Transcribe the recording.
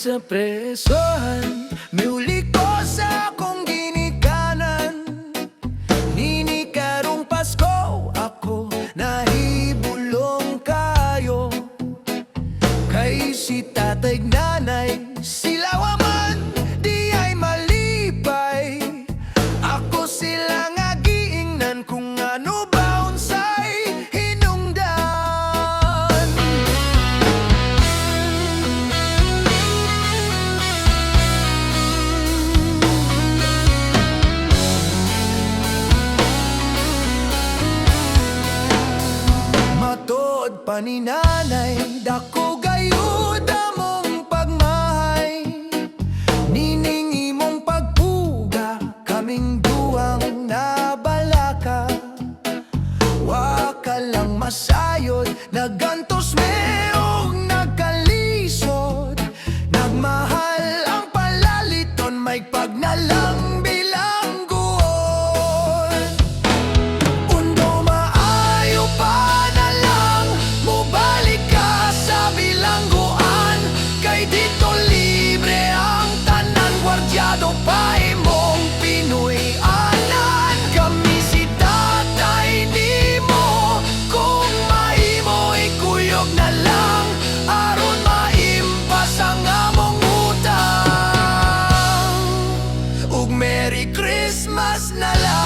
sa presohan, miuli ko sa akong ginikanan. Nini karong Pasko, ako nahibulong kayo. Kay si tatay nanay, sila waman di ay malipay. Ako sila nga giingnan kung ano ba unsay hinungdan. Matod pa ni nanay, dako gayud among pagmahay. Nining imong pagpuga, kaming duwang nabalaka. Wa ka lang masayod, nagantos meong nagkalisod. Nagmahal ang palaliton, may pagnalang bilangguon. Undo maayo pa na lang, mubalik ka sa bilangguan. Kay dito libre ang tanan, gwardyado pa imong Pinoy-anan. Kami si tatay nimo, kung mahimo ikuyog na lang, aron maimpas ang among utang. Ug Merry Christmas na lang.